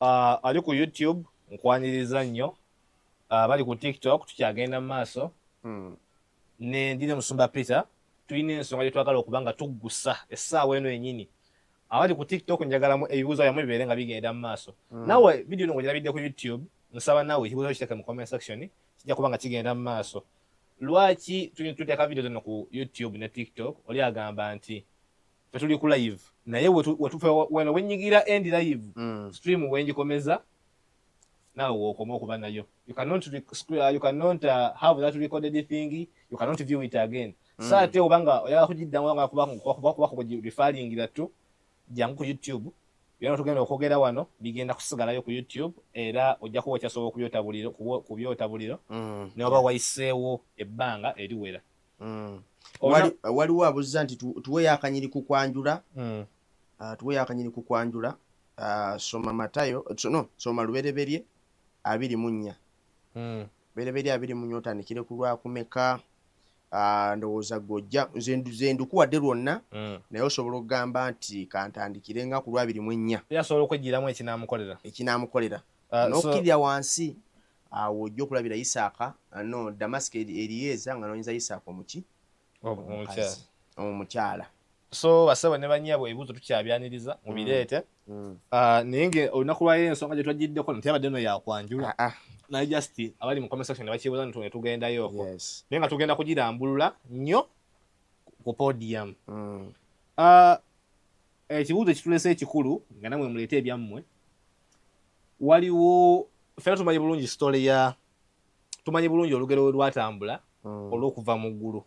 Ali ku YouTube nkwaniriza nnyo, bali ku TikTok tukyagenda mu maaso. Ne ndine Musumba Peter, tulina ensonga gye twagala okuba nga tuggusa essaawa eno yennyini. Abali ku TikTok njagalamu ebibuuzo byammwe bibeere nga bigenda mu maaso. Naawe vidiyo eno ng'ogirabidde ku YouTube, nsaba naawe ekibuuzo kiteeke mu comment section, kijja kuba nga kigenda mu maaso. Lwaki tuteeka vidiyo zino ku YouTube ne TikTok? Oli agamba nti tuli ku live naye weno wenyigira end live stream wengikomeza nawe wokoma okuba nayo. You cannot have that recorded thing, you cannot view it again. Ate obanga oyagala kugiddamu nga kuba kugirefalingira tu, jangu ku YouTube byonna tugenda okwogera wano bigenda kusigalayo ku YouTube, era ojja kuba okyasobola kubyota buliro ne waba wayiseewo ebbanga eriwera. Waliwo abuzza nti tuweeyo akanyiri ku kwanjula. Tuweeyo akanyiri ku kwanjula. Soma Matayo, soma Lubereberye 24. Lubereberye 24 otandikire ku Lwakumeka. Ndowooza gojja nze ndukuwadde lwonna, naye osobola okugamba nti kantandikire nga ku 24. Yasobola okwegiramu ekinaamukolera n'okkirira wansi awo ojja okulabira Isaaka Damasiko Eriyeeza nga noonyeza Isaaka omukyala. So basaba ne bannyabo ebibuuzo tukyabyaniriza mubireete. Naye olunaku lwayo ensonga gye twagiddeko ntiyabadde no yakwanjula, naye just abali mu comment section ne bakibuuza ne tugendayo okwo, naye nga tugenda kugirambulula nnyo ku podium. Ekibuuzo ekitulese ekikulu nga namwe muleete ebyammwe, waliwo ffena tumanyi bulungi story tumanyi bulungi olugero we lwatambula olw'okuva mu ggulu.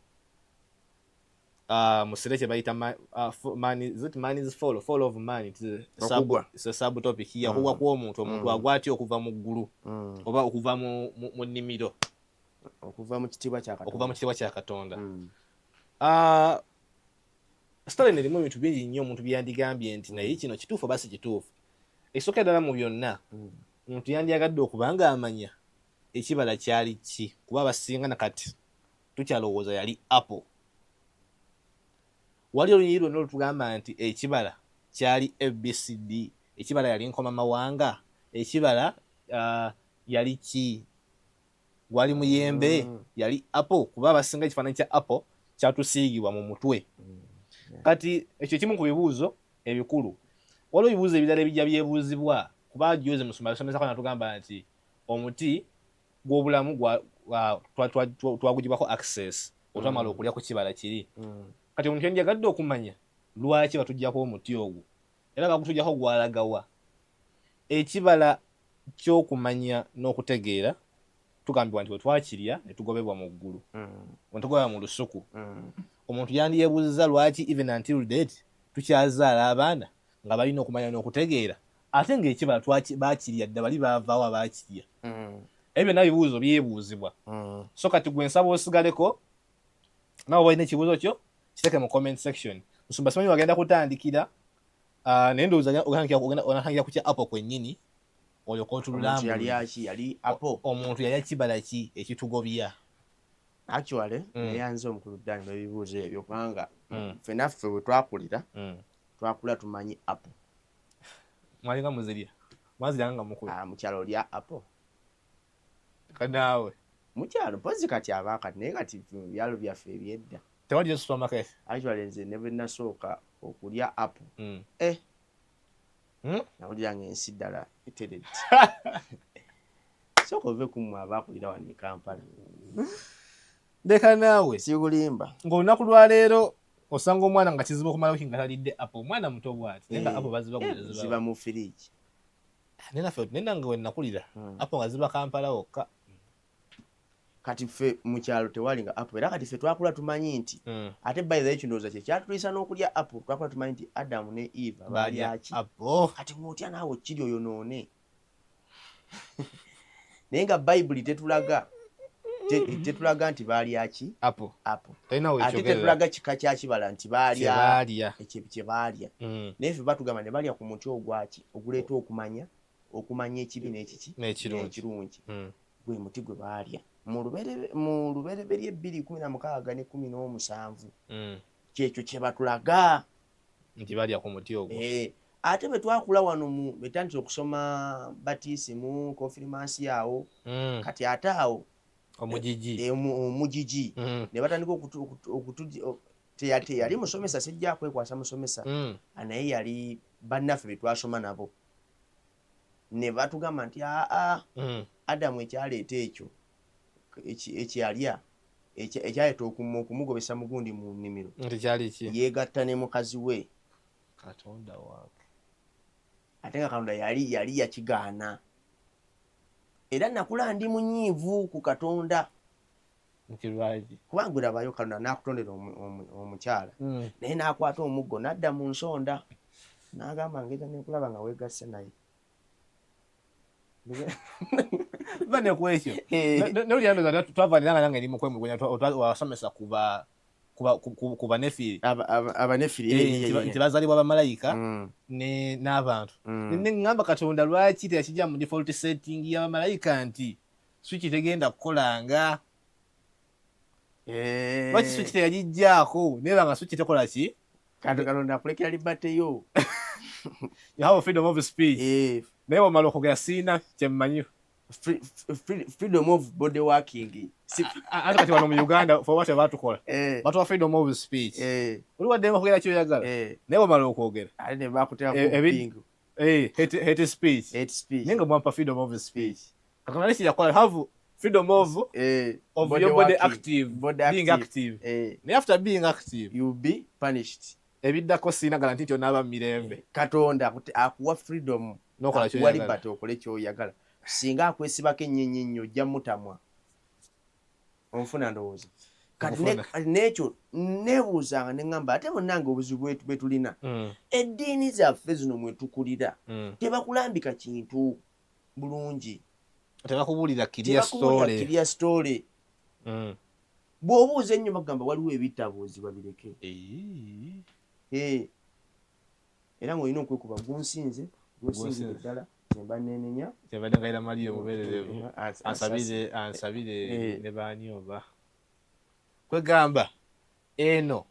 Musere kye bayita man is fall of man, it's a subtopic here. Okugwa kw'omuntu, omuntu agwa atya okuva mu ggulu oba okuva mu nnimiro, okuva mu kitiibwa kya Katonda. Story erimu ebintu bingi nnyo omuntu byandigambye nti naye kino kituufu oba si kituufu. Ekisooka ddala mu byonna omuntu yandyagadde okuba nga amanya ekibala kyali ki, kuba abasinga nakati tukyalowooza yali apple. Wali olunyiri lwonna olutugamba nti ekibala kyali ABCD, ekibala yali nkomamawanga, ekibala yali ki? Wali muyembe, yali apple, kuba abasinga ekifaananyi kya apple kyatusiigibwa mu mutwe. Kati ekyo kimu ku bibuuzo ebikulu. Waliwo ebibuuzo ebirala ebijja byebuuzibwa, kuba Jose Musumba yasomesako natugamba nti omuti gw'obulamu twagugibwako access otwamala okulya ku kibala kiri. Kati omuntu yandyagadde okumanya lwaki batuggyako omuti ogwo, era bagutuggyako gwalagawa. Ekibala ky'okumanya n'okutegeera tugambibwa nti bwe twakirya ne tugobebwa mu ggulu, bwe tugobebwa mu lusuku. Omuntu yandyebuuziza lwaki even until date tukyazaala abaana nga balina okumanya n'okutegeera, ate ng'ekibala baakirya dda, bali baavaawo abaakirya. Ebyo byonna bibuuzo byebuuzibwa. So kati gwe nsaba osigaleko naawe balina ekibuuzo kyo kiteke mu comment section. Musumba simanyi wagenda kutandikira, naye ndowooza onatangira ku kya apple kwennyini olyoka otululamu. Omuntu yali kibala ki ekitugobya? Actually neyanze omukulu ddala n'ebibuuzo ebyo kubanga ffenaffe bwe twakulira twakula tumanyi apple. Mwalinga muzirya mwaziranga nga mukulu? Mukyalo olya apple kanaawe? Mukyalo mpozi kati abaakati, naye kati mu byalo byaffe ebyedda tewaliyo supermarket. Actually nze ne bwe nasooka okulya apple nawulira ng'ensi ddala eteredde. Sooka ove ku mmwe abaakulira wano e Kampala. Leka naawe sikulimba ng'olunaku lwa leero osanga omwana nga kizibu okumalawo nga talidde apple. Omwana muto bw'ati naye nga apple baziba mu firiji. Nenaffe nenange we nakulira apple nga ziba Kampala wokka. Kati ffe mu kyalo tewali nga apple, era kati ffe twakula tumanyi nti ate by the way kindowooza kye kyatulisa n'okulya apple, twakula tumanyi nti Adamu ne Eva balya ki. Kati ng'otya naawe kiri oyonoone. Naye nga Bayibuli tetulaga nti balya ki apple. Ate tetulaga kika kya kibala nti balya ekyo kye balya. Naye ffe batugamba ne balya ku muti ogwaki oguleeta okumanya ekibi n'ekirungi. Gwe muti gwe balya mu Lubereberye 2:16 ne 17. Kyekyo kye batulaga nti balya ku muti ogwo. ate bwe twakula wano betandise okusoma batisimu konfirmansi yawo kati ate awo omugigi ne batandika teyali musomesa sijja kwekwasa musomesa naye yali bannaffe betwasoma nabo ne batugamba nti Adamu ekyaleeta ekyo ekyalya ekyaleeta okumugobesa mugundi mu nnimiro yeegatta ne mukazi we Katonda wange ate nga Katonda yali yakigaana era nakula ndi munyiivu ku Katonda kubanga gulabayo Katonda n'akutondera omukyala naye n'akwata omuggo n'adda mu nsonda n'agamba ngenda nekulaba nga weegasse naye bane kwekyo nolyandoza twavaniranga nange eri mukwemugwenya wasomesa kuba nefiri abanefiri nti bazalibwa bamalayika n'abantu neŋŋamba Katonda lwaki teyakijja mu default setting y'abamalayika nti swiki tegenda kukolanga lwaki swiki teyagijjaako neba nga swiki tekola ki Katonda akulekera libateyo you have a freedom of speech naye wamala okwogera siina kyemmanyi freedom of body working ate kati wano mu Uganda for what batukola batuwa freedom of speech oli waddemu okwogera kyoyagala naye wamala okwogera hate speech naye nga mwampa freedom of speech Katonda ne kiyakola have freedom of your body active being active naye after being active you be punished ebiddako siina garanti nti onaaba mirembe Katonda akuwa freedom nokola kyoyagala okole kyoyagala singa akwesibako ennyenye ennyo ojja mutamwa onfuna ndowooza kati n'ekyo neebuuzanga ne ŋŋamba ate bonnange obuzibu bwe tulina eddiini zaffe zino mwe tukulira tebakulambika kintu bulungi tebakubuulira kirya story bw'obuuza ennyo bagamba waliwo ebitabuuzibwa bireke era ng'olina okwekuba gunsinze ddala nemba nenenya kyabadde ngaira Maria omubererevu ansabire ne baani oba kwegamba eno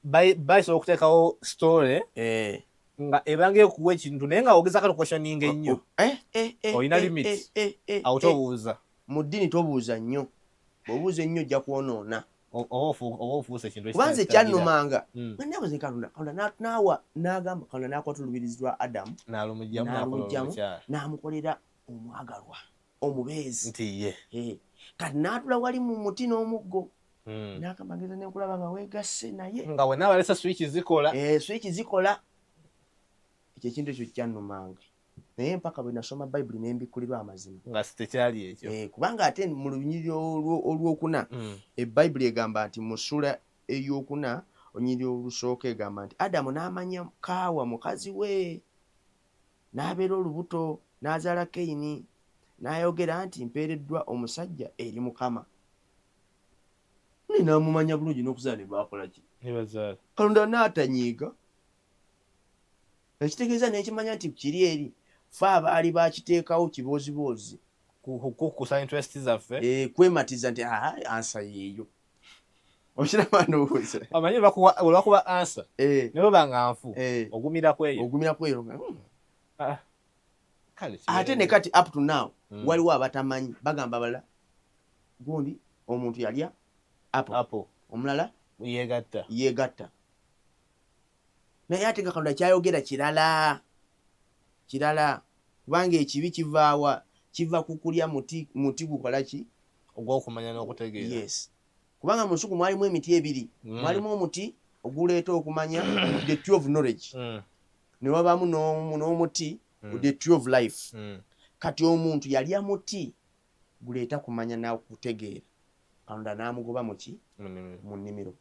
bayisobola okuteekawo story nga ebanga ekuwa ekintu naye nga ogeza kati questioning ennyo olina limit awo tobuuza mu ddiini tobuuza nnyo bw'obuuza ennyo ojja kwonoona oba ofuusa ekintu kubanze kyannumanga nabuze Katonda n'agamba Katonda n'akwata olubirizi lwa Adamu n'alumugyamu n'amukolera omwagalwa omubeezi nti ye kati n'atula wali mu muti n'omuggo n'agamba ngeza nekulaba nga weegasse naye nga we n'abalesa swiki zikola ekyo ekintu ekyo kyannumanga naye mpaka bwe nasoma Bayibuli ne mbikkulirwa amazima nga tekyali ekyo kubanga ate mu lunyiriri olwokuna Bayibuli egamba nti mu ssula ey'okuna olunyiriri olusooka egamba nti Adamu n'amanya Kaawa mukazi we n'abeera olubuto n'azaala Kayini n'ayogera nti mpeereddwa omusajja eri Mukama n'amumanya bulungi n'okuzaala ne baakola ki Katonda n'atanyiiga ekitegeeza n'ekimanya nti kiri eri fe abaali bakiteekawo kibooziboozi kukusa interest zaffe kwematiza nti ansa yeeyo okiraba ndowooza amanyi olwakuba ansa ne bweba nga nfu ogumira kweyo ate ne kati up to now waliwo abatamanyi bagamba bala gundi omuntu yalya apple omulala yeegatta naye ate nga Katonda kyayogera kirala kubanga ekibi kiva ku kulya muti gukola ki ogw'okumanya n'okutegeera yes kubanga mu nsuku mwalimu emiti ebiri mwalimu omuti oguleeta okumanya the tree of knowledge ne wabamu n'omuti the tree of life kati omuntu yalya muti guleeta kumanya n'okutegeera Katonda n'amugoba mu nnimiro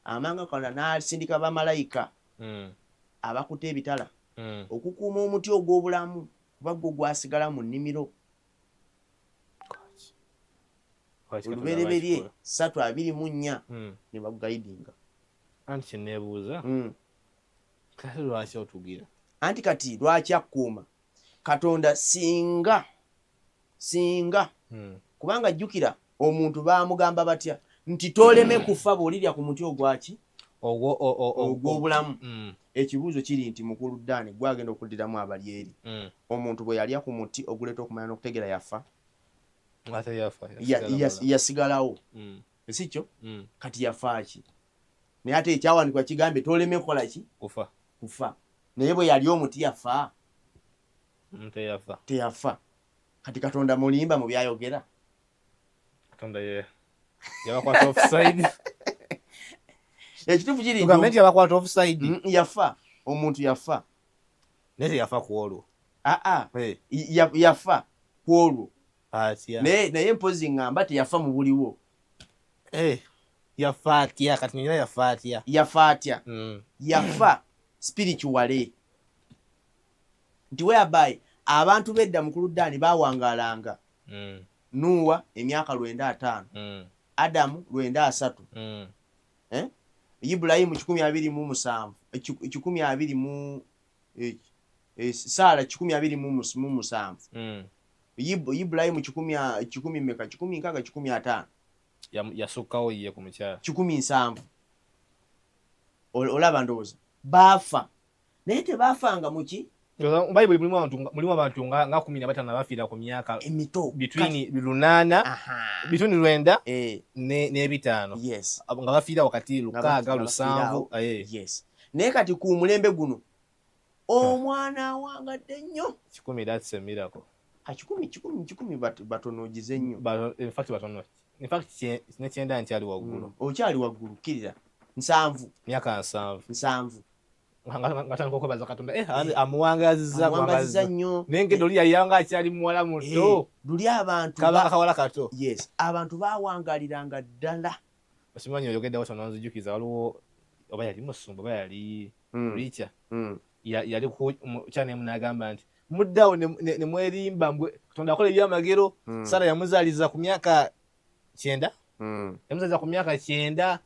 amanga Katonda n'asindika bamalayika abakuta ebitala okukuuma omuti ogw'obulamu kuba gwo gwasigala mu nnimiro olubereberye 3:24 ne bagayidinga anti kyeneebuuza kati lwaki otugira anti kati lwaki akkuuma Katonda singa kubanga jjukira omuntu baamugamba batya nti tooleme kufa bw'olirya ku muti ogwaki ogw'obulamu. Ekibuuzo kiri nti mukulu Ddaani gwagenda okuddiramu abali eri. Omuntu bwe yalya ku muti oguleeta okumanya n'okutegeera yafa. Yasigalawo. Si kyo? Kati yafa ki? Naye ate ekyawandiikibwa kigambye toleme kukola ki? Kufa. Naye bwe yali omuti yafa? Teyafa. Kati Katonda mulimba mu byayogera. Katonda yabakwata offside. Ekituufu kiri nti yabakwata offside. Yafa. Omuntu yafa. Naye teyafa ku olwo. Yafa ku olwo. Naye mpozi ngamba teyafa mu buliwo. Yafa atya? Kati nyina yafa atya? Yafa atya? Yafa spiritually. Nti whereby abantu bedda mukulu Ddaani baawangaalanga. Nuwa emyaka 950. Adamu 930. Ibulayimu 127. Sara 127. Ibulayimu 10 yasukkawo ye ku mukyala 17. Olaba ndowooza baafa naye tebaafanga muki? Bayibuli mulimu abantu nga 15 abafiira ku myaka emito between 8 between 9 ne 5 nga bafiira wakati 6 7. Naye kati ku mulembe guno omwana awangadde nnyo 10. That's a miracle. 10 batonogize nnyo. In fact batono. In fact ne kyenda nti ali waggulu. Okyali waggulu kirira 7 myaka 7. Ngatandika okwebaza Katonda amuwangazizza nnyo. Nengendo luli yayanga akyali muwala muto. Luli abantu kabaka kawala kato. Yes, abantu baawangaaliranga ddala. Osimanyi oyogedde wano nonzijukiza waliwo oba yali musumba oba yali richa. Yali ku cyane munagamba nti muddawo ne mwerimba Katonda akola ebyamagero. Sara yamuzaaliza ku myaka 9. Yamuzaaliza ku myaka 9.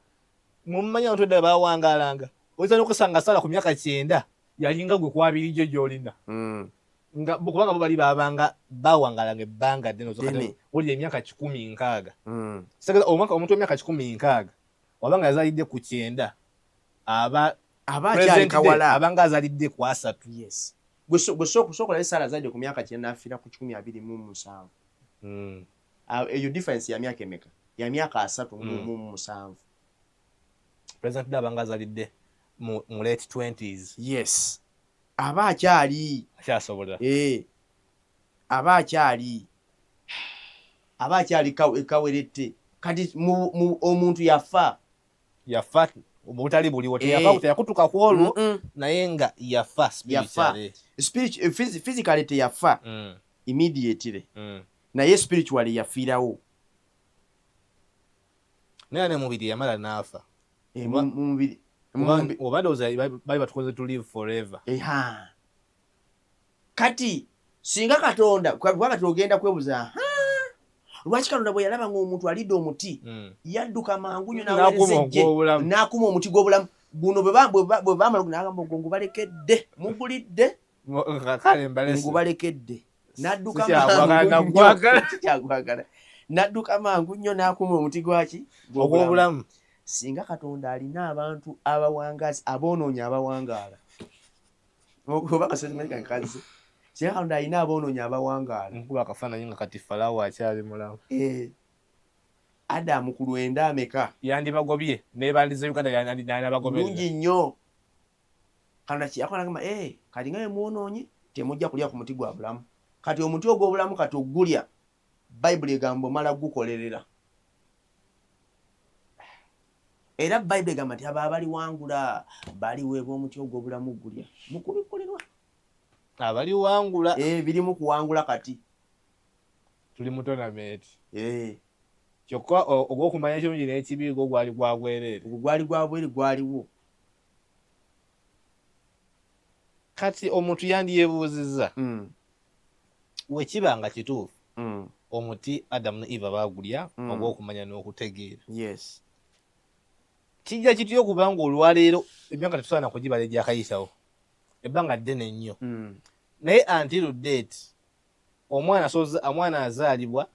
Mumanya abantu ddala baawangaalanga. Oyinza n'okusanga Sara ku myaka 9 yalinga gwe kwabiri gyo gy'olina. Kubanga bo bali baabanga baawangaalanga ebbanga ddene oli emyaka 16. Omuntu w'emyaka 16 wabanga yazaalidde ku 9 abanga azaalidde ku 3. Yes. Gwe sokola Sara azaalidde ku myaka 9 n'afiira ku 27. Eyo difference ya myaka emeka? Ya myaka 37. President Dabanga azaalidde mu late 20s. Yes. Aba akyali. Akyasobola. Aba akyali kawerette. Kati omuntu yafa. Obutali buliwo teyakutuka ku olwo naye nga yafa spiritually. Physically teyafa immediately. Naye spiritually yafiirawo. Naye ne mubiri yamala n'afa. Mubiri obadde bali batukoze to live forever. Kati singa Katonda kati ogenda kwebuza lwaki Katonda bwe yalaba ng'omuntu alidde omuti yadduka mangu nnyo n'akuma omuti gw'obulamu guno bwe baamala n'agamba ngo ngubalekedde mugulidde ngubalekedde n'adduka n'adduka mangu nnyo n'akuma omuti gwaki ogw'obulamu. Singa Katonda alina abantu abawangazi aboonoonya abawangaala oba kasezimanyi nkazi singa Katonda alina aboonoonya abawangaala nkuba akafaananyi nga kati Falaawo akyali mulamu. Adamu ku 9 ameka yandibagobye nebandiza Uganda yanabagobye bulungi nnyo. Katonda kiyakolagamba kati nga mwonoonye temujja kulya ku muti gwa bulamu. Kati omuti ogw'obulamu kati ogulya Bayibuli egamba omala gukolerera. Era Bayibuli egamba nti abo abaliwangula baliweebwa omuti ogw'obulamu gulya mukubikolerwa. Abaliwangula birimu kuwangula kati tuli mu tournament. Kyokka ogw'okumanya ekirungi n'ekibi gwo gwali gwa bwereere. Gwali gwa bwereere gwaliwo. Kati omuntu yandiyebuuzizza wekibanga kituufu omuti Adamu ne Eva baagulya ogw'okumanya n'okutegeera. Yes. Kijja kityo okubanga olwaleero emyaka tetusaana kugibala egyakayitawo ebbanga ddene nnyo. Naye until date omwana azaalibwa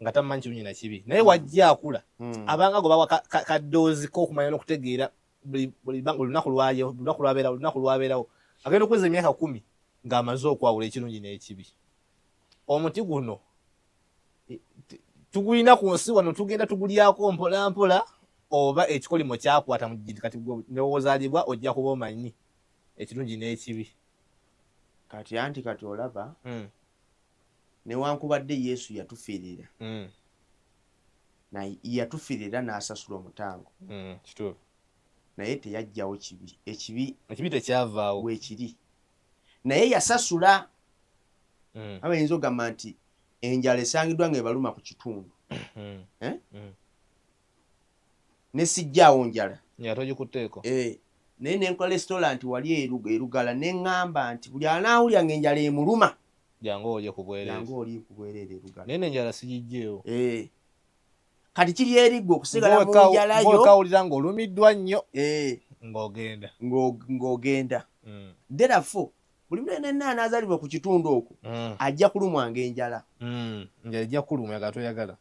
nga tamanyi kirungi na kibi naye wajja akula abanga go bawa kadoozi k'okumanya n'okutegeera olunaku lwabeerawo agenda okweza emyaka 10 ng'amaze okwawula ekirungi n'ekibi. Omuti guno tugulina ku nsi wano, tugenda tugulyako mpola mpola, oba ekikolimo kyakwata mu gindi kati newozaalibwa ojja kuba omanyi ekirungi n'ekibi. Kati olaba newankubadde Yesu yatufiirira yatufiirira n'asasula omutango, kituufu, naye teyajjawo kibi. Ekibi tekyavaawo weekiri, naye yasasula. Abayinza ogamba nti enjala esangiddwa ng'ebaluma ku kitundu, ne sijjaawo njala togikuteeko, naye nenkola restaurant wali erugala neŋŋamba nti buli anaawulya ng'enjala emuluma jangu oli ku bwereere erugala, naye n'enjala sigijjeewo. Kati kiri erigwe okusigala mu njalayo okawulira ng'olumiddwa nnyo ng'ogenda. Therefore buli muntu yenna anaazaalibwa ku kitundu okwo ajja kulumwa ng'enjala. Enjala ejja kulumwa gatoyagala.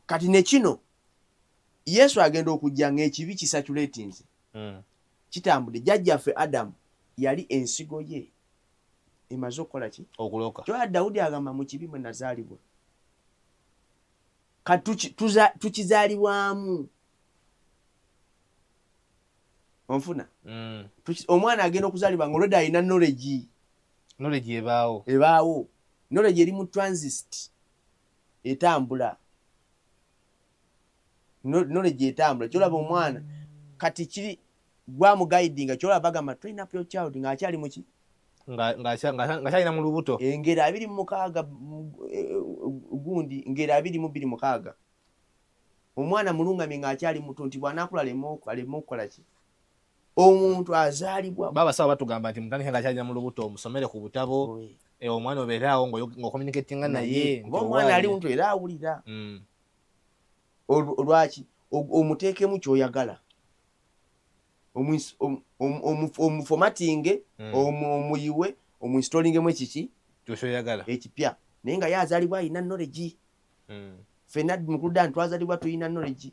Kati ne kino Yesu agenda okujja ng'ekibi kisatulatinze, kitambudde. Jjajjaffe Adamu yali ensigo ye emaze okukola ki? Okuloka. Kyolaba Dawudi agamba mu kibi mwe nazaalibwa. Kati tukizaalibwamu. Onfuna? Omwana agenda okuzaalibwa ng'olwedde alina knowledge ebaawo. Knowledge eri mu transit etambula. Knowledge etambula. Kyolaba omwana kati kiri gwamugaidinga, kyolaba bagamba train up your child ng'akyali mu ki? Ng'akyalina mu lubuto. Engero 26 gundi ngero 22:6. Omwana mulungamye ng'akyali muto nti bw'anaakula aleme okukola ki? Omuntu azaalibwa. Babasawo batugamba nti mutandike ng'akyalina mu lubuto, omusomere ku butabo, omwana obeeraawo ng'okommunikatinga naye. Omwana ali muntu era awulira. Olwaki? Omuteekemu ky'oyagala. Omufomatinge, omuyiwe, omuinstallingemu ekiki? Ky'oyagala. Ekipya. Naye nga yazaalibwa alina knowledge. Ffenna mu kudda twazaalibwa tulina knowledge.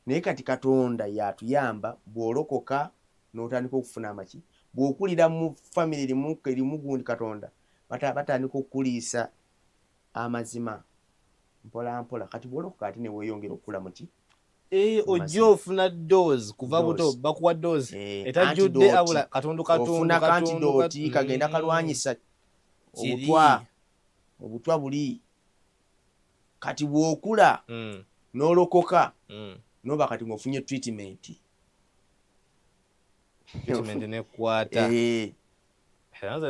Naye kati Katonda yatuyamba bw'olokoka n'otandika okufuna amaki. Bw'okulira mu family erimu gundi Katonda batandika okukuliisa amazima mpola mpola. Kati bw'olokoka ate ne weeyongera okukula mu ki? Ojja ofuna dose kuva buto bakuwa dose etajjudde abula katundu ofuna antidote kagenda kalwanyisa obutwa buli. Kati bw'okula n'olokoka noba kati ng'ofunye treatment nekwata.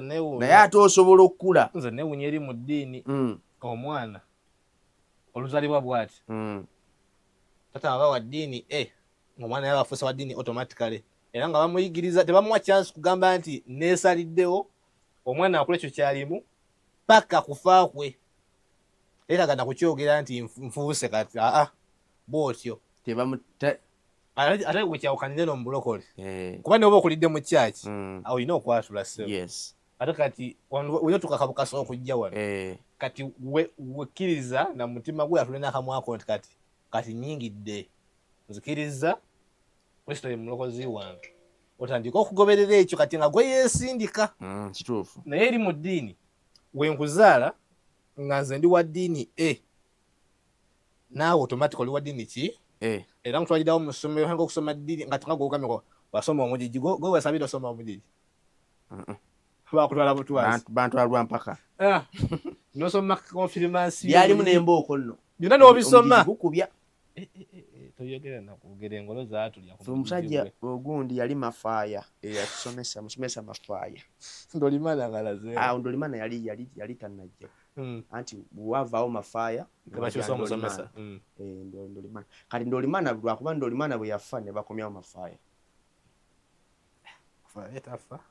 Naye ate osobola okukula. Nze neewunya eri mu ddiini omwana oluzaalibwa bw'ati tata aba wa ddiini omwana yaba afuusa wa ddiini automatically, era nga bamuyigiriza tebamuwa chance kugamba nti neesaliddewo omwana akula ekyo kyalimu paka kufa kwe. Etagana kukyogera nti nfuuse kati bw'otyo ate wekyawukanire n'omubulokole kuba ne oba okulidde mu kyaki olina okwatula ssebo. Ate kati weyotuka kabukasa okujja wano kati wekkiriza na mutima gwe atule n'akamwako nti kati nnyingidde nzikiriza Kristo ye mulokozi wange, otandika okugoberera ekyo kati nga gwe yeesindika. Kituufu. Naye eri mu ddiini wenkuzaala nga nze ndi wa ddiini naawe automatic oli wa ddiini ki? Era mutwalirawo mu ssomero nga okusoma ddiini nga tingagogameko wasoma omugigi gwe wasabira osoma omugigi bakutwala butwazi bantwalwa mpaka nosoma confirmation byalimu n'embooko nno byonna n'obisoma gukubya. Toyogera nakugera engolo zaatulya. Omusajja ogundi yali mafaaya eyatusomesa musomesa mafaaya Ndolimana ngalaze. Ndolimana yali tannajja. Anti bwavaawo mafaaya tebakyusa musomesa. Ndolimana kati Ndolimana lwakuba Ndolimana bwe yafa ne bakomyawo mafaaya.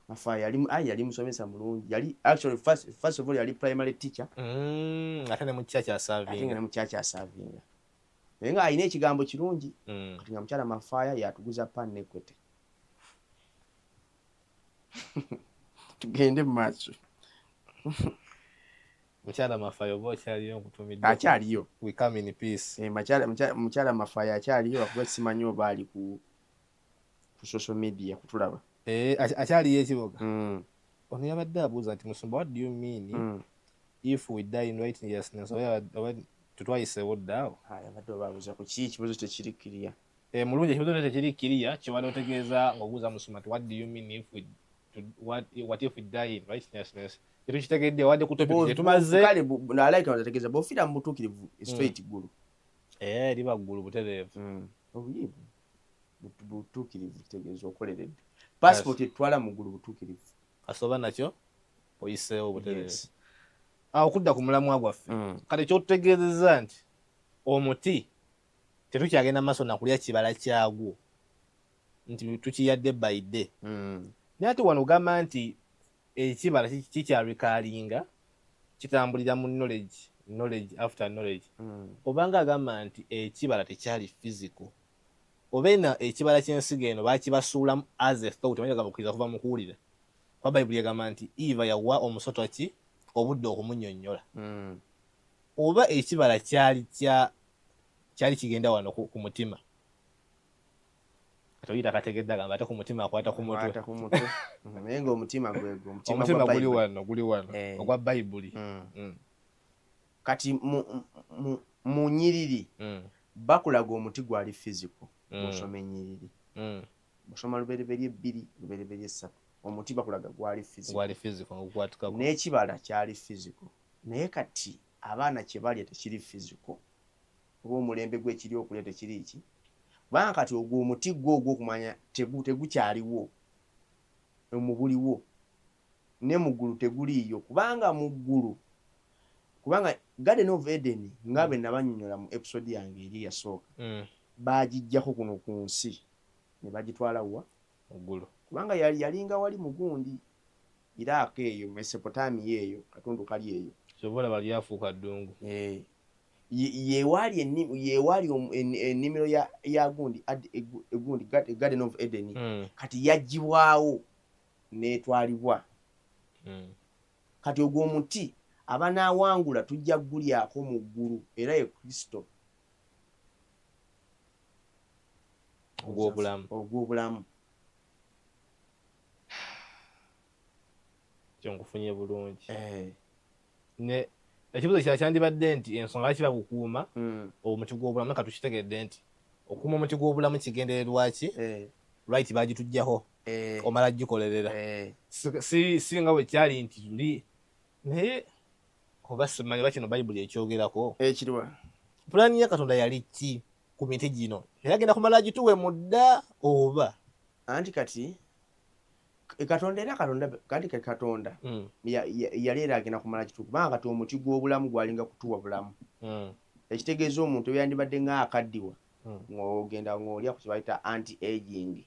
Mafaaya yali musomesa mulungi. Yali actually first of all yali primary teacher. Ate ne mu church asavinga. Naye nga alina ekigambo kirungi kati nga mukyala mafaaya yatuguza pan nekwete. Tugende mu maaso. Mukyala Mafayo bo kyaliyo nkutumidde. Akyaliyo. We come in peace. Mukyala Mafayo akyaliyo akuba simanyi oba ali ku social media kutulaba. Akyaliyo ekiboga. Ono yabadde abuuza nti Musumba, what do you mean if we die in righteousness? Oba tutwayiseewo ddaawo. Yabadde obaabuuza ku ki ekibuzo tekirikkiriya. Mulungi ekibuzo tekirikkiriya kyewali otegeeza ng'obuuza Musumba nti what do you mean if we what if we die in righteousness? Tetukitegedde wadde ku topic tetumaze. Kale nalike otegeeza bw'ofiira mu butuukirivu straight ggulu. Liba ggulu butereevu. Obuyivu butuukirivu kitegeeza okoleredde. Passport etwala mu ggulu butuukirivu. Asoba nakyo oyiseewo butereevu. Okudda ku mulamwa gwaffe. Kale kyotutegeezezza nti omuti tetukyagenda maaso na kulya kibala kyagwo nti tukiyadde by day. Naye ate wano ogamba nti ekibala kikyarikalinga kitambulira mu knowledge after knowledge. Obanga agamba nti ekibala tekyali physical obeena ekibala ky'ensigo eno baakibasuulamu as a thought banyagamba okukiriza kuva mu kuwulira. Kwa Bayibuli egamba nti Eva yawa omusota ki obudde okumunnyonnyola. Oba ekibala kyali kigenda wano ku mutima. Katoyita kategedde agamba ate ku mutima akwata ku mutwe. Naye ng'omutima gwegwo. Omutima guli wano ogwa Bayibuli. Kati mu nnyiriri bakulaga omuti gwali physical. Bw'osoma ennyiriri. Bw'osoma Lubereberye 2, Lubereberye 3. Omuti bakulaga gwali physical ng'okwatukako. N'ekibala kyali physical. Naye kati abaana kye balya tekiri physical. Oba omulembe gw'ekiri okulya tekiri ki. Kubanga kati ogwo omuti gw'okumanya tegukyaliwo. Omubuliwo. Ne mu ggulu teguliiyo. Kubanga mu ggulu. Kubanga Garden of Eden nga bwe nabanyonnyola mu episode yange eri yasooka. Baagijjako kuno ku nsi. Ne bagitwala wa? Muggulu. Kubanga yalinga wali mugundi. Iraq eyo, Mesopotamia eyo, katundu kali eyo. Kyobola bali afuuka ddungu. Yeewali ennimiro ya gundi Garden of Eden. Kati yaggyibwawo n'etwalibwa. Kati ogwo omuti abanaawangula tujja gulyako mu ggulu era ye Kristo. Ogw'obulamu. Kyenkufunye bulungi. Ekibuzo kyandibadde nti ensonga lwaki bagukuuma omuti gw'obulamu ka tukitegedde nti okuuma omuti gw'obulamu kigendererwa ki? Right baagituggyako omala gikolerera. Si nga bwe kyali nti tuli naye oba simanyi oba kino Bayibuli ekyogerako. Ekiriwa. Pulaani ya Katonda yali ki ku miti gino? Yagenda kumala gituwe mu dda oba? Anti kati Katonda era Katonda yali era agenda kumala kituufu. Kubanga kati omuti gw'obulamu gwalinga kutuwa bulamu. Ekitegeeza omuntu bwe yandibadde ng'akaddiwa ng'ogenda ng'olya ku kibayita anti-aging.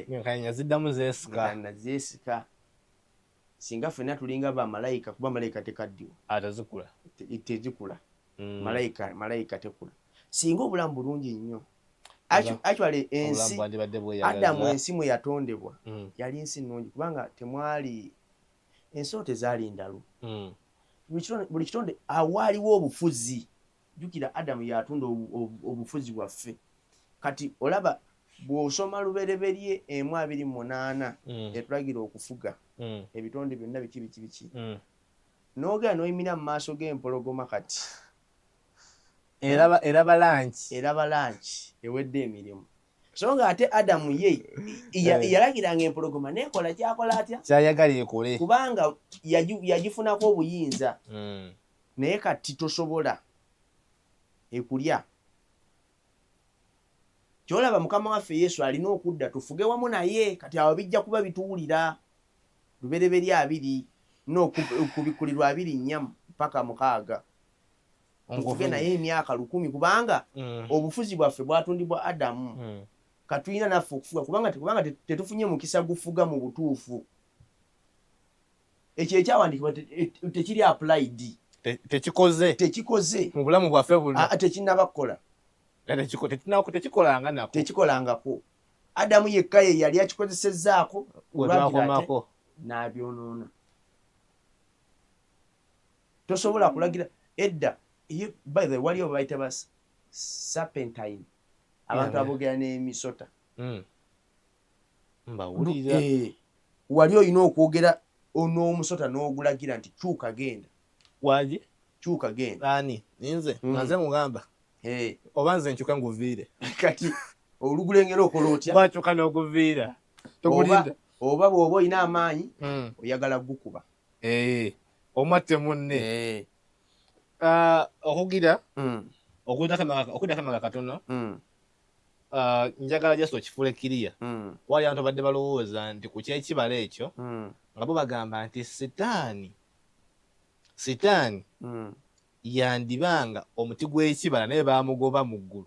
Nkanya ziddamu zeesika. Singa ffenna tulinga bamalayika kuba malayika tekaddiwa. Tezikula. Malayika tekula. Singa obulamu bulungi nnyo. Actually ensi Adamu ensi mwe yatondebwa yali nsi nnungi kubanga temwali ensolo tezaali ndalu. Buli kitonde awaaliwo obufuzi. Jjukira Adamu yatunda obufuzi bwaffe. Kati olaba bw'osoma Lubereberye 1:28 etulagira okufuga ebitonde byonna biki. N'ogera n'oyimira mu maaso g'empologoma kati. Eraba lanchi ewedde emirimu. So nga ate Adamu ye yalagiranga empologoma nekola kyakola atya? Kyayagala ekole. Kubanga yagifunako obuyinza. Naye kati tosobola ekulya. Kyolaba Mukama waffe Yesu alina okudda tufuge wamu naye kati awo bijja kuba bituwulira. Lubereberye 2 n'okubikulirwa 2:4 mpaka 6. Tufuge naye emyaka 1000 kubanga obufuzi bwaffe bwatundibwa Adamu. Katulina naffe okufuga kubanga tetufunye mukisa gufuga mu butuufu. Ekyo ekyawandikibwa tekiri applied. Tekikoze. Mu bulamu bwaffe buno. Tekinnaba kukola. Tekikolanga nako. Tekikolangako. Adamu yekka ye yali akikozesezzaako olwakomako n'abyonoona. tosobola kulagira edda by the way waliyo bayita ba serpentine abantu abogera n'emisota mbawulira wali olina okwogera n'omusota n'ogulagira nti kyuka genda waji kyuka genda ani ninze naze mugamba oba nze nkyuka nguviire kati olugulengera okola otya bakyuka n'okuviira tokulinda oba bw'oba olina amaanyi oyagala gukuba omwatte munne okugira okudda katono njagala just okifuula kiriya wali abantu badde balowooza nti ku kyekibala ekyo nga bo bagamba nti sitaani yandibanga omuti gw'ekibala naye bamugoba mu ggulu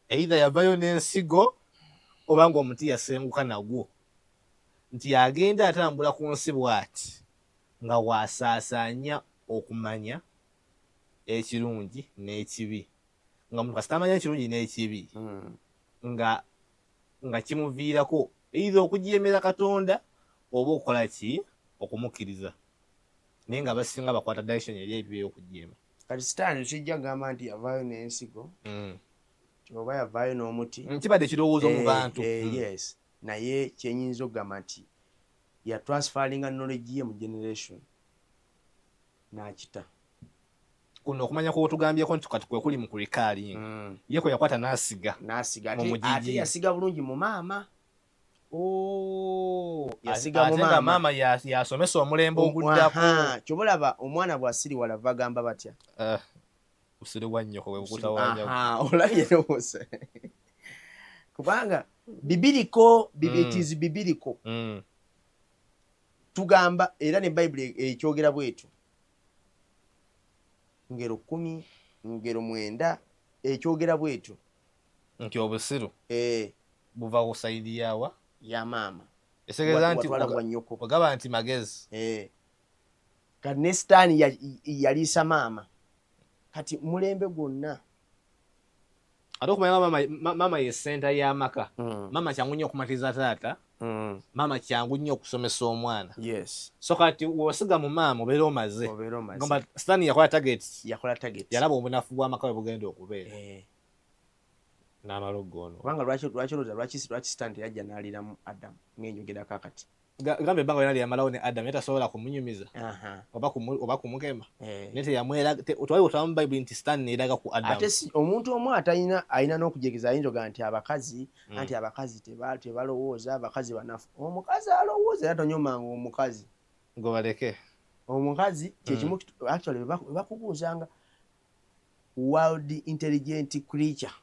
either yavayo n'ensigo oba ng'omuti yasenguka nagwo nti yagenda atambula ku nsi bw'ati nga wasaasaanya okumanya ekirungi n'ekibi nga muntu kasita amanya ekirungi n'ekibi nga kimuviirako either okujeemera Katonda oba okukola ki okumukkiriza naye nga basinga bakwata direction eri ebyo y'okujeema kati sitaani kijja gamba nti yavaayo n'ensigo oba yavaayo n'omuti kibadde kirowoozo mu bantu yes naye kyenyinza okugamba nti ya transferringa knowledge ye mu generation n'akita kuno okumanya kwotugambyeko nti kati kwe kuli mu kurikaaling ye kwe yakwata n'asiga ate yasiga bulungi mu maama yasiga mu maama yasomesa omulembe oguddako kyobulaba omwana bw'asiriwala bagamba batya busiri bwa nnyoko bwe bukutawanya olabye nowose kubanga bibiriko bibitizi bibiriko tugamba era ne Bayibuli ekyogera bwetu ngero 10 ngero 9 ekyogera bwetu nti obusiru buva ku sayidi yawa ya maama esegeeza nti ogaba nti magezi kati ne sitaani yaliisa maama kati mulembe gwonna ate okumanya maama ye ssenta y'amaka maama kyangu nnyo okumatiriza taata maama kyangu nnyo okusomesa omwana so kati wosiga mu maama obeera omaze gamba sitaani yakola target yalaba obunafu bw'amaka bwe bugenda okubeera n'amala oggoono kubanga lwaki sitaani teyajja n'aliramu Adamu ng'enjogerako akati gamba ebbanga lyonna lyamalawo ne Adamu naye tasobola kumunyumiza oba kumukema naye teyamwera tewali bwetwaba mu Bayibuli nti sitaani neeraga ku Adamu ate omuntu omu alina n'okujegeza ayinza ogaa nti abakazi tebalowooza abakazi banafu omukazi alowooza era tonyomanga omukazi ngobaleke omukazi kyekimu actually bakubuuzanga world intelligent creature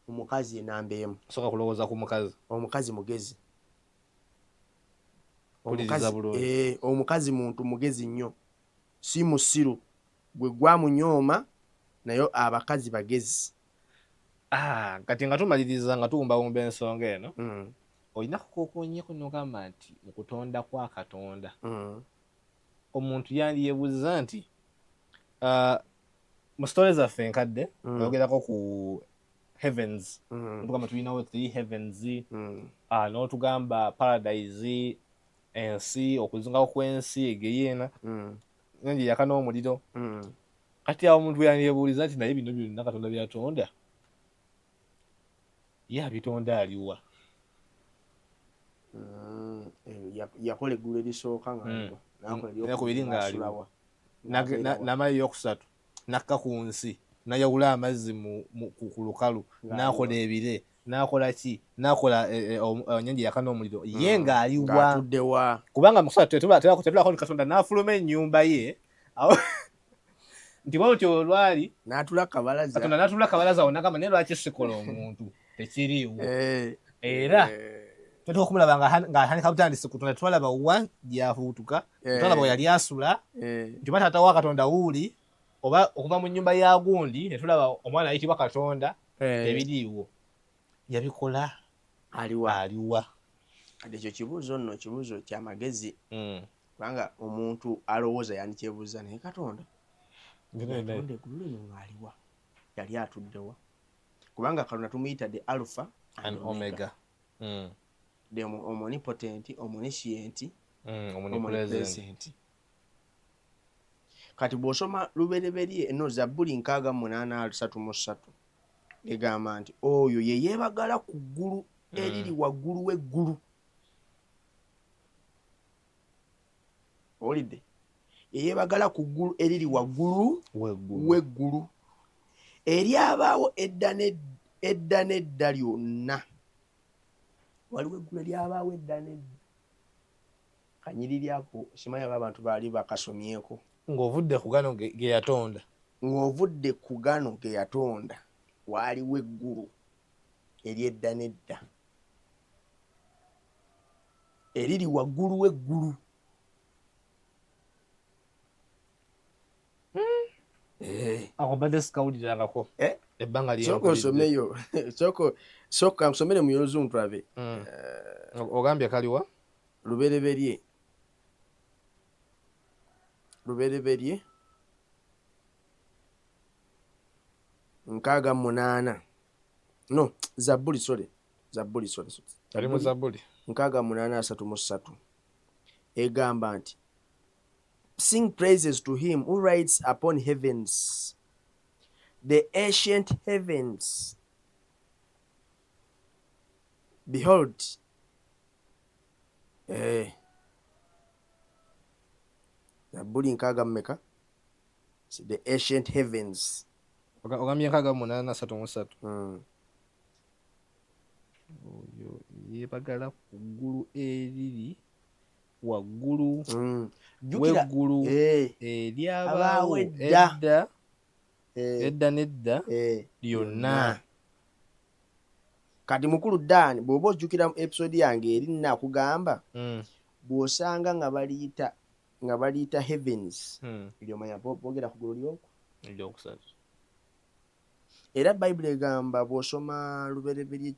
omukazi enamba emu soka kulowooza ku mukazi omukazi mugezi omukazi muntu mugezi nnyo si musiru gwe gwamunyooma naye abakazi bagezi kati nga tumaliriza nga tuwumbawumba ensonga eno olina kukookonyeko nogamba nti mu kutonda kwa Katonda omuntu yandiyebuuza nti mu sitole zaffe enkadde oyogerako ku heavens tugamba tulinawo 3 heavens n'otugamba paradise ensi okuzingako kw'ensi egeyeena nje yaka n'omuliro kati awo omuntu yanyebuuliza nti naye bino byonna Katonda byatonda ye abitonda aliwa yakola eggulu erisooka nakubiri ng'aliwa namala eyokusatu nakka ku nsi nayawula amazzi ku lukalu n'akola ebire n'akola ki n'akola ennyanja yaka n'omuliro ye ng'aliwa kubanga mukusatu tetulako nti Katonda n'afuluma ennyumba ye nti bwolutyo olwali Katonda n'atula kabalaza wonna naye lwaki sikola omuntu tekiriiwo era tetulina okumulaba ng'atandika butandisi Katonda twalaba wa gyafuutuka twalaba we yali asula nti oba taata wa Katonda wuuli oba okuva mu nnyumba ya gundi netulaba omwana ayitibwa Katonda tebiriiwo yabikola aliwa kati ekyo kibuuzo nno kibuuzo kyamagezi kubanga omuntu alowooza yandikyebuuza naye Katonda eggulu lino ng'aliwa yali atuddewa kubanga Katonda tumuyita the Alpha and Omega the omnipotent omniscient omnipresent kati bw'osoma lubereberye eno Zabbuli 68:3 egamba nti oyo ye yeebagala ku ggulu eriri waggulu w'eggulu. Olidde yeebagala ku ggulu eriri waggulu w'eggulu eryabaawo edda n'edda lyonna. Waliwo eggulu eryabaawo edda n'edda. Kanyiriri ako simanyi abantu baali bakasomyeko. Ng'ovudde ku gano ge yatonda. Ng'ovudde ku gano ge yatonda waaliwo eggulu ery'edda n'edda eriri waggulu w'eggulu. Ako badde sikawulirangako. Ebbanga lye. Sooka osomeyo. Sooka nsomere mu Oluzungu tulabe. Ogambye kaliwa? Lubereberye 68. No, Zabbuli sorry. Ali mu Zabbuli 68:3 egamba nti sing praises to him who rides upon heavens, the ancient heavens. Behold, Zabbuli 6 the ancient heavens. Ogambye 68:3. Oyo yeebagala ku ggulu eriri waggulu w'eggulu eryabaawo edda n'edda lyonna. Kati mukulu Dani bw'oba ojjukira mu episode yange eri nakugamba bw'osanga nga baliyita heavens eryomanya boogera ku ggulu ly'oku eryokusatu. Era Bayibuli egamba bw'osoma lubereberye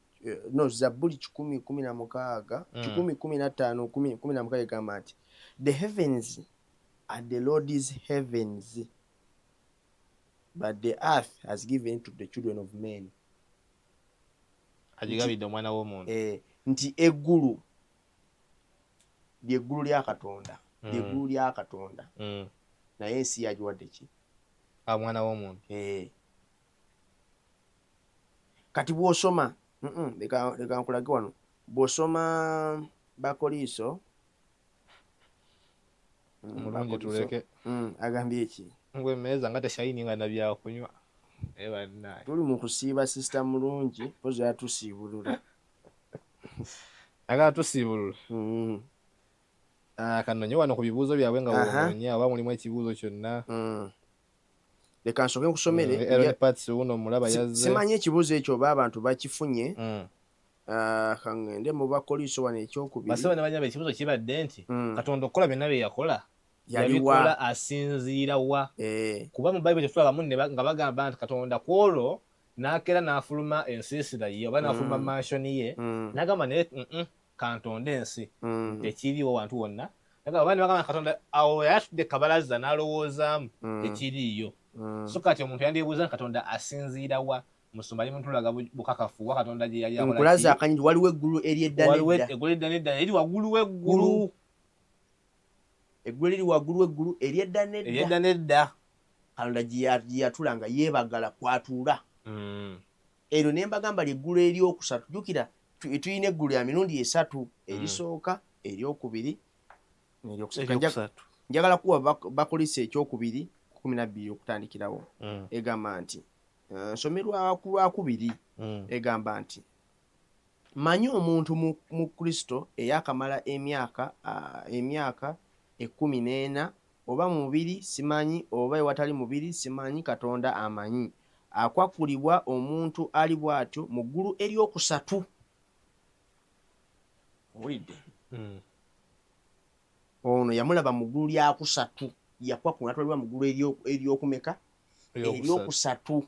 Zabbuli 10:15 egamba nti the heavens are the Lord's heavens, but the earth has given to the children of men. Agigabidde omwana w'omuntu. Nti eggulu ly'eggulu lya Katonda, ly'eggulu lya Katonda, naye ensi yagiwadde ki? Omwana w'omuntu. Kati bw'osoma leka nkulage wano, bw'osoma Bakoliiso omulungi tuleke agambye eki? Ngwemmeeza nga teshayininga na byakunywa. Tuli mu kusiiba sisita mulungi pozi yatusiibulula. Agala tusiibulula. Kanonye wano ku bibuuzo byabwe nga bw'onoonya oba mulimu ekibuuzo kyonna. Leka nsooke nkusomere. Simanyi ekibuuzo ekyo oba abantu bakifunye. Kangende mu Bakoliiso wano ekyokubiri. Basaba ne banyaba ekibuuzo kibadde nti Katonda okukola byonna bye yakola yabikola asinziira wa? Kuba mu Bayibuli tetulabamu nga bagamba nti Katonda kwolwo n'akeera n'afuluma ensiisira ye oba n'afuluma mansioni ye n'agamba naye kantonda ensi tekiriiwo wantu wonna. Abandi bagamba Katonda awo yayatudde kabalaza n'alowoozaamu tekiriiyo. So kati omuntu yandibuuza Katonda asinziira wa? Musumba ali muntulaga bukakafu wa Katonda gye yali akola. Nkulaza akanyiri waliwo eggulu ery'edda n'edda. Eggulu ery'edda n'edda eri waggulu w'eggulu. Eggulu eriri waggulu w'eggulu ery'edda n'edda. Ery'edda n'edda. Katonda gye yatula nga yeebagala kwatuula. Eryo ne mbagamba ly'eggulu eryokusatu. Jjukira tulina eggulu ya mirundi esatu, erisooka, eryokubiri n'eryokusatu. Njagala kuwa Bakoliiso ekyokubiri 12 okutandikirawo. Egamba nti nsomerwa ku lwakubiri egamba nti manyi omuntu mu Kristo eyakamala emyaka 14 oba mubiri simanyi oba ewatali mubiri simanyi, Katonda amanyi. Akwakulibwa omuntu ali bw'atyo mu ggulu eryokusatu. Owulidde? Ono yamulaba mu ggulu lyakusatu. Yakwakulwa n'atwalibwa mu ggulu eryokumeka? Eryokusatu.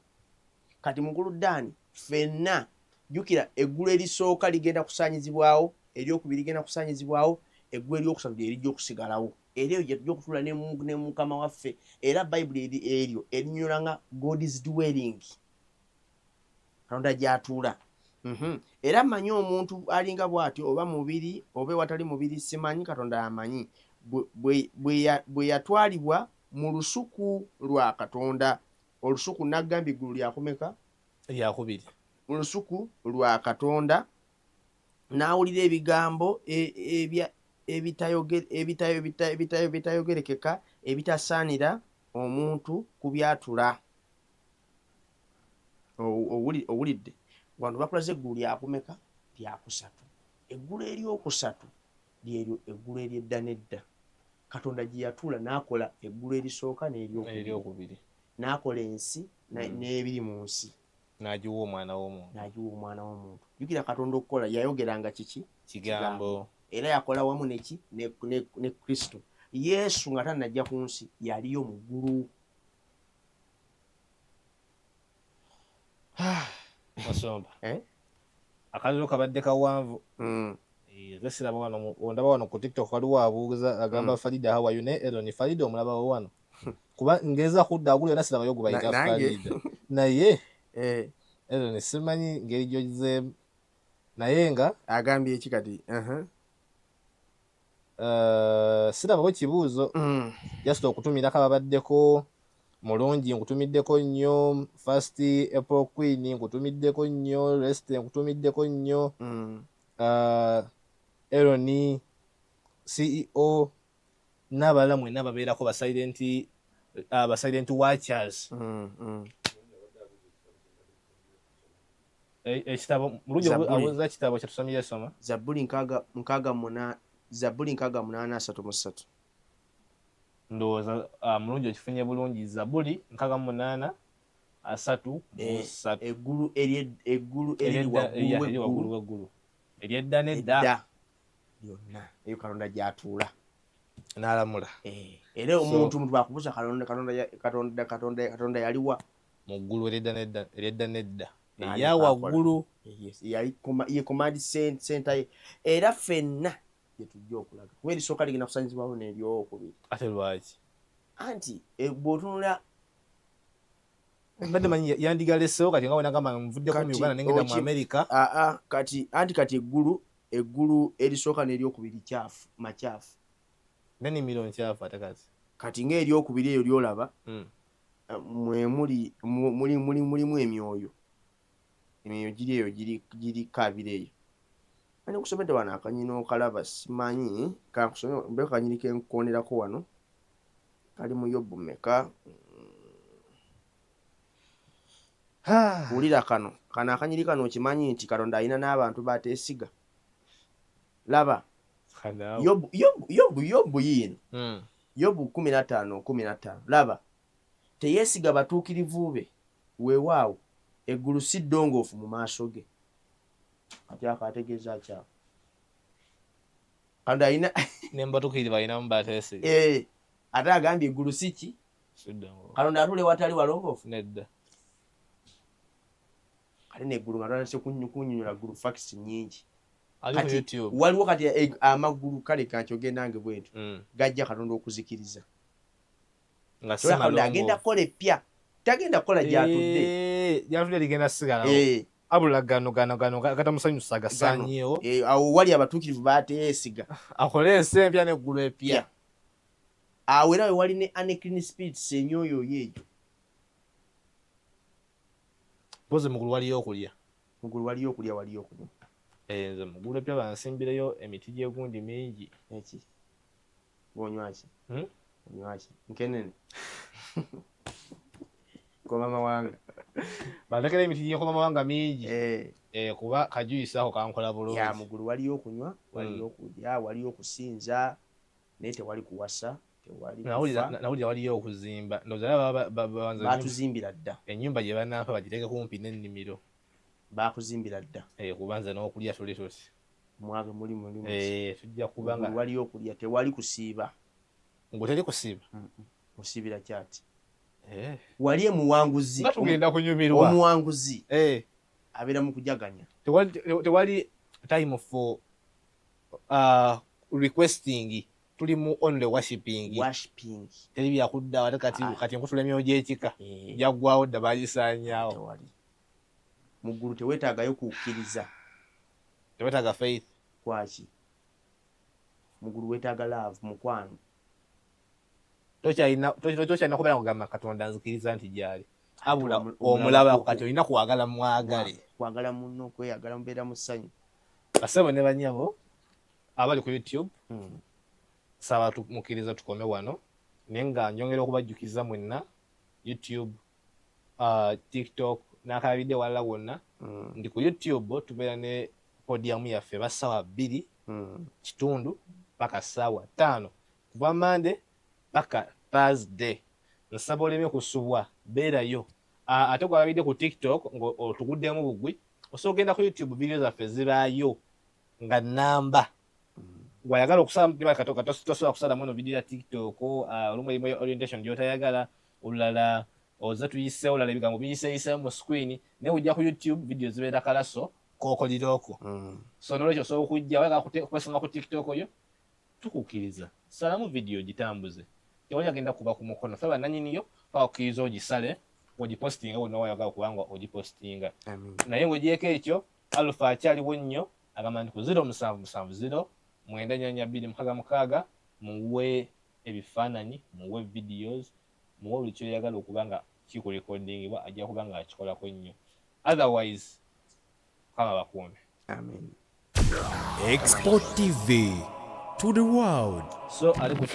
Kati mukulu Dani ffenna jjukira eggulu erisooka ligenda kusaanyizibwawo, eryokubiri ligenda kusaanyizibwawo, eggulu eryokusatu lye lijja okusigalawo. Era eyo gye tujja okutuula ne Mukama waffe. Era Bayibuli eryo erinnyonnyola nga God's dwelling. Katonda gy'atuula. Era mmanyi omuntu alinga bw'atyo oba mubiri oba ewatali mubiri simanyi, Katonda amanyi. Bwe yatwalibwa mu lusuku lwa Katonda. Olusuku nagambye eggulu lyakumeka lyakubiri. Mu lusuku lwa Katonda n'awulira ebigambo ebitayogerekeka ebitasaanira omuntu kubyatula. Owulidde wano bakulaze eggulu lyakumeka lyakusatu. Eggulu eryokusatu lyeryo eggulu eryedda n'edda. Katonda gye yatuula n'akola eggulu erisooka n'eryokubiri, n'akola ensi n'ebiri mu nsi, n'agiwa omwana w'omuntu. Jjukira Katonda okukola yayogeranga kiki? Kigambo. Era yakola wamu neki ne Kristo. Yesu nga tannajja ku nsi yaliyo mu ggulu. Masomba. Akaliro kabadde kawanvu. Ndaba wano ku TikTok waliwo abuuza agamba Farida how are you ne Elon Farida omulaba wo wano. Kuba ngeza kudda agulu yona sirabayo gubayita Farida. Naye Elon simanyi ngeri gy'ogizeemu. Naye nga agambye eki kati sirabawo kibuuzo. Just okutumirako ababaddeko mulungi nkutumiddeko nnyo, First April Queen nkutumiddeko nnyo, Rest nkutumiddeko nnyo, Eloni CEO n'abalala mwenna babeerako ba silent watchers. Ekitabo mulungi abuuza kitabo kye tusomye soma Zabbuli 6:83. Ndowooza mulungi okifunye bulungi. Zabbuli 6:83. Eggulu eriri waggulu w'eggulu eryedda n'edda lyonna eyo Katonda gy'atuula n'alamula. Era omuntu bwakubuuza Katonda yaliwa mu ggulu eryedda n'edda eya waggulu. Ye command center ye. Era ffenna gye tujja okulaga kuba erisooka ligenda kusanyizibwawo n'eryokubiri. Ate lwaki? Anti bw'otunula mbadde manyi yandigalesewo kati nga wenagamba nvuddeko mu Uganda nengenda mu America. Kati eggulu erisooka n'eryokubiri makyafu. N'ennimiro nkyafu ate kati ng'eryokubiri eyo lyolaba mulimu emyoyo giri eyo giri kabiri eyo. Ani kusomedde wano akanyini okalaba simanyi kankusome mbeko kanyini kenkonerako wano kali mu Yobu meka. Wulira kano akanyiri kano okimanyi nti Katonda alina n'abantu bateesiga. Laba Yobu yino Yobu 15:15. Laba teyeesiga batuukirivu be, weewaawo eggulu si ddongoofu mu maaso ge. Kati akategeeza akyako Katonda alina n'embatuukirivu balinamu bateesiga. Ate agambye eggulu si ki? Katonda atule watali walongoofu nedda. Kale n'eggulu nga tandise kunnyonnyola ggulu facts nnyingi. YouTube waliwo kati amagulu kale kankyoge nange bwetu gajja Katonda okuzikiriza nga Katonda agenda kukola epya tagenda kukola gyatudde ligenda sigala abula gano katamusanyusa gasanyeewo awo wali abatuukirivu bateesiga akole ensi empya n'eggulu epya. Awo era we wali ne unclean spirits enyoyo yeeyo. Mpozi mugulu waliyo okulya waliyo okunywa. Nze mugulu epya bansimbireyo emiti gy'egundi mingi. Eki bonywaki onywaki nkenene koma mawanga bandekera emiti gy'ekoma mawanga mingi kuba kajuyisa ako kankola bulungi. Ya mugulu waliyo okunywa, waliyo okulya, waliyo okusinza, naye tewali kuwasa, tewali kufa. Nawulira waliyo okuzimba. Ndowooza batuzimbira dda ennyumba gye banaafa bagiteeke kumpi n'ennimiro. Bakuzimbira dda kubanza n'okulya tuli tuti mwange mulimu tujja kuba nga waliyo okulya, tewali kusiiba. Ng'oteri kusiiba osiibira kyati. Wali emuwanguzi nga tugenda kunyumirwa. Omuwanguzi abeera mu kujaganya. Tewali time for requesting, tuli mu only worshiping. Teri byakuddawo ate kati nkutula emyoyo gy'ekika gyaggwawo dda baagisaanyaawo. Mu ggulu teweetaagayo kukkiriza, teweetaaga faith. Kwaki? Mu ggulu weetaaga love, mukwano. tokyalina kubeera kugamba Katonda nzikiriza nti gyali abula omulaba kati olina kwagala mwagale kwagala munno okweyagala mubeera mu ssanyu. Basebo ne banyabo abali ku YouTube saba tumukiriza tukome wano naye nga njongera okubajjukiza mwenna YouTube, TikTok n'akabidde wala wonna ndi ku YouTube tubeera ne podium yaffe bassaawa 2 kitundu paka ssaawa 5 kuva Monday paka Thursday. Nsaba oleme kusubwa beerayo. Ate gwalabidde ku TikTok otuguddemu bugwi osobola ogenda ku YouTube video zaffe zibaayo nga namba wayagala okusala tosobola kusalamu eno video ya TikTok olumu erimu orientation gyotayagala olulala oza tuyise olala ebigambo biyiseyiseemu mu screen naye ojja ku YouTube video zibeera kalaso kookoliroko so nolwekyo osobola okujja wayagala kwesonga ku TikTok oyo tukukkiriza salamu video gitambuze tewali agenda kuba ku mukono fe bannanyiniyo pakukkiriza ogisale ogipostinga wonna wayagala kubanga ogipostinga naye ng'ogyeko ekyo Alpha akyaliwo nnyo agamba nti ku 0770 942 muwe ebifaananyi muwe videos muwe buli kyoyagala okuba nga kikurekodingibwa ajja kuba nga akikolako nnyo otherwise kama bakuume. Amen. Export TV to the world. So ali ku